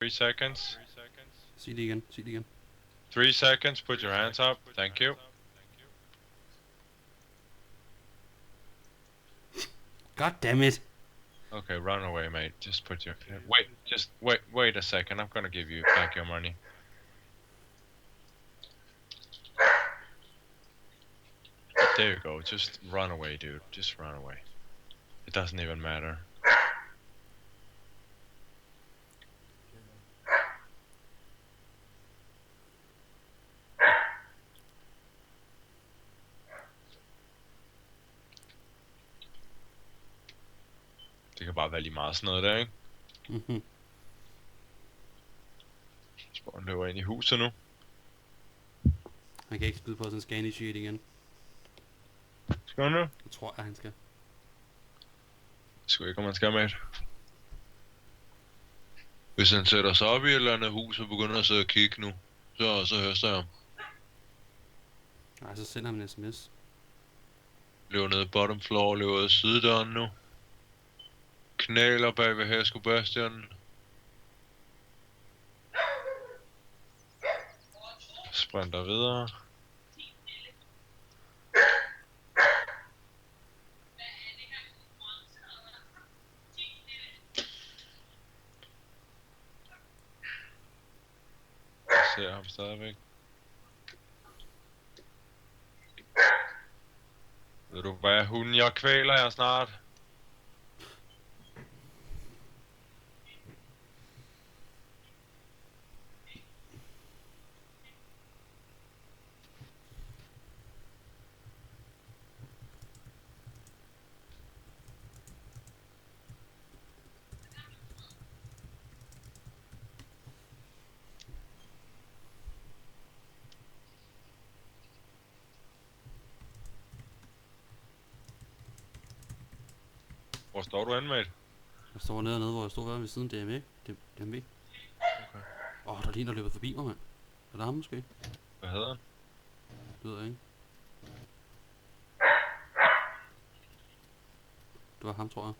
3 seconds. Sig det igen, sig det igen. 3 seconds, put your hands up. Thank you. God damn it. Okay, run away, mate. Just put your... Wait a second. I'm gonna give you back your money. There you go. Just run away, dude. Just run away. It doesn't even matter. Det kan bare være lige meget sådan noget der, ikke? Mhm. Spawn løber ind i huset nu. Han kan ikke spide på sådan scanny shit igen. Skal han nu? Jeg tror, at han skal. Jeg sgu ikke, om man skal med. Hvis han sætter sig op i et eller andet hus og begynder at sidde og kigge nu, så høster jeg ham. Nej, så sender han en sms. Løber ned i bottom floor, løber ud af sidedøren nu. Knæler bag ved Hæsko Bastian. Sprinter videre. Jeg ser ham stadigvæk. Ved du hvad, hunden, jeg kvæler jer snart. Hvor står du henne, mate? Jeg står nede, hvor jeg stod ved siden af DMV. Okay. Der er lige en, der løber forbi mig, mand. Er det ham måske? Hvad hedder han? Det ved jeg ikke. Det var ham, tror jeg.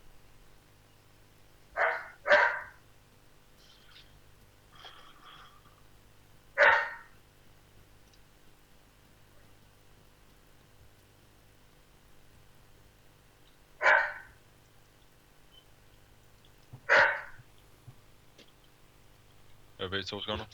Jeg ved 2 sekunder.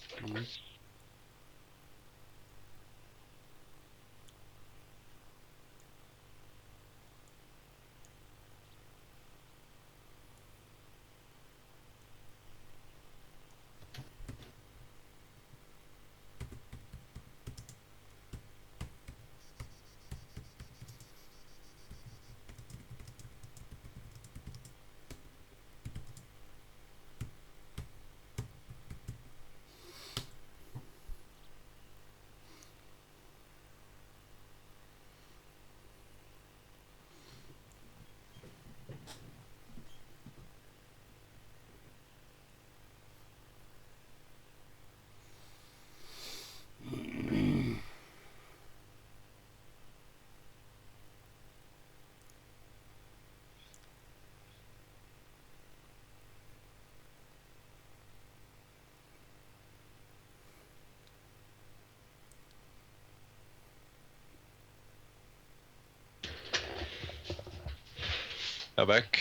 Jeg er back.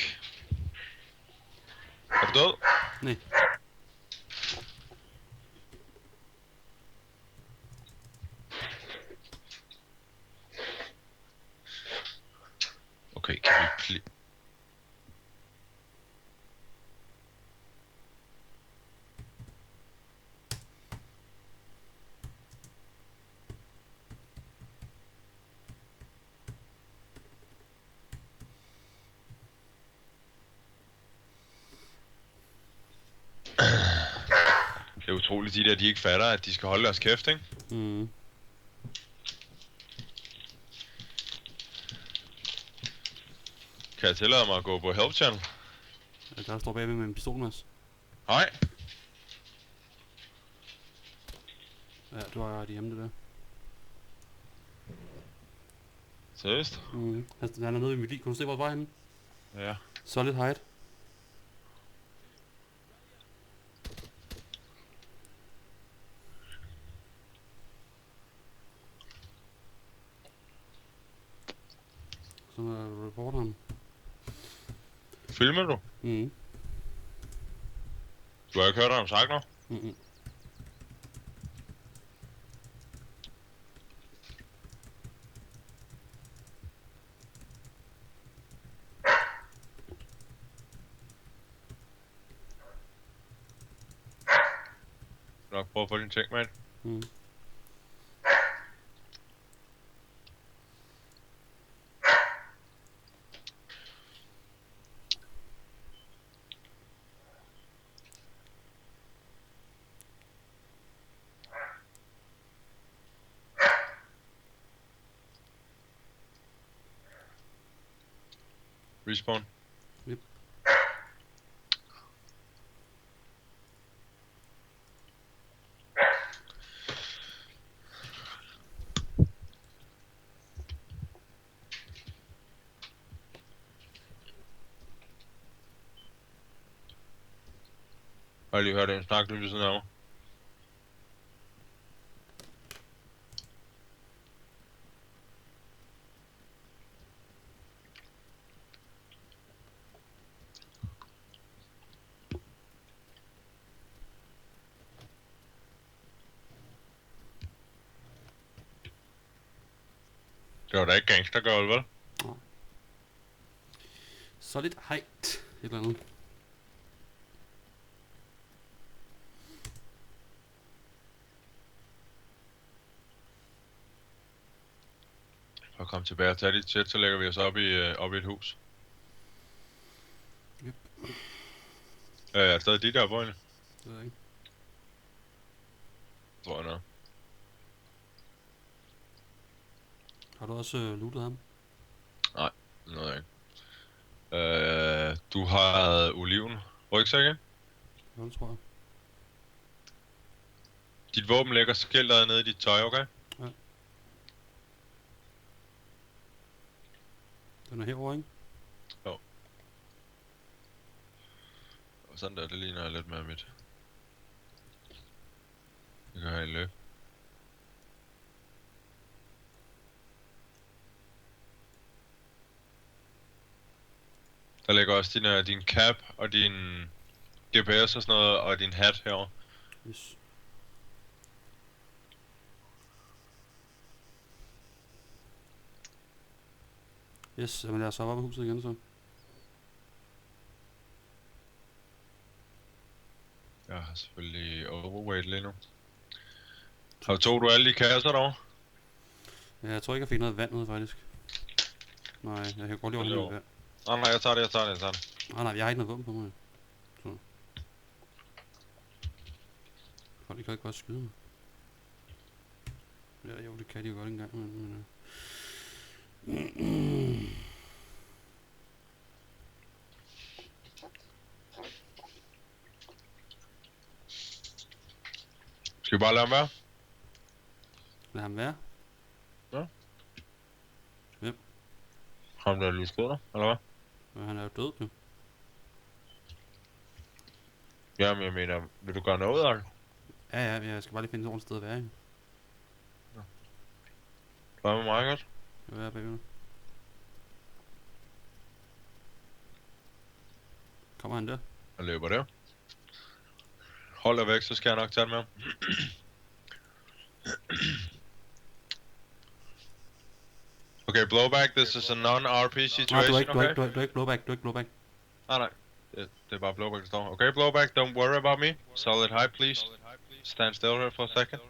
Er du død? Nej. Okay, kan vi Det er utroligt, de der, de ikke fatter, at de skal holde deres kæft, ikke? Mhm. Kan jeg tillade mig at gå på help channel? Der står bagved med en pistol også. Hej. Ja, du har de hjemme, det der. Seriøst? Mhm. Han er nede i mit liv. Kan du se, hvor var henne? Ja. Solid height. som er reporteren. Filmer du? Mhm. Du har ikke hørt ham sagt noget? Mhm. Nok prøve at få din ting, mand. Mhm. Respawn. Yep. Har lige hørt en snak lige ved siden af mig. Det var da ikke gangstergirl, vel? Solid height. Et eller andet. For at komme tilbage og tage dit chat, så lægger vi os op i et hus. Yep. Er stadig de der bøjne? Det ved jeg ikke. Tror jeg nok. Har du også lootet ham? Det ved jeg ikke. Du har oliven. Rygsække. Ja, det tror jeg. Dit våben ligger skiltet nede i dit tøj, okay? Den er herovre, ikke? Og sådan der, det ligner lidt mere mit. Det kan have en løb. Der ligger også din cap og din GPS og sådan noget, og din hat herovre. Yes. Yes, jamen lad os op i huset igen så. Jeg har selvfølgelig overweight lige nu. Tog du alle de kasser derovre? Ja, jeg tror ikke, jeg fik noget vand ud faktisk. Nej, jeg kan godt lide at hente noget vand. Nej, jeg tager det. Nej, jeg har ikke noget våben på mig. Så. Folk kan ikke godt skyde mig. Ja, jo, det kan de jo godt engang, men Skal vi bare lade ham være? lad ham være. Ham der lige skød dig, eller hvad? Men han er jo død, jo. Jamen, jeg mener, vil du gøre noget af det? Ja, jeg skal bare lige finde et ordentligt sted at være i. Hvad med mig, godt? Jeg vil være bagved. Kommer han der? Han løber der. Hold dig væk, så skal jeg nok tage den med ham. Okay, blowback, this is a non-RP Nej, situation, du er ikke okay? blowback. Nej. Det er bare blowback, der står. Okay, blowback, don't worry about me. Solid high, please. Stand still here for a second.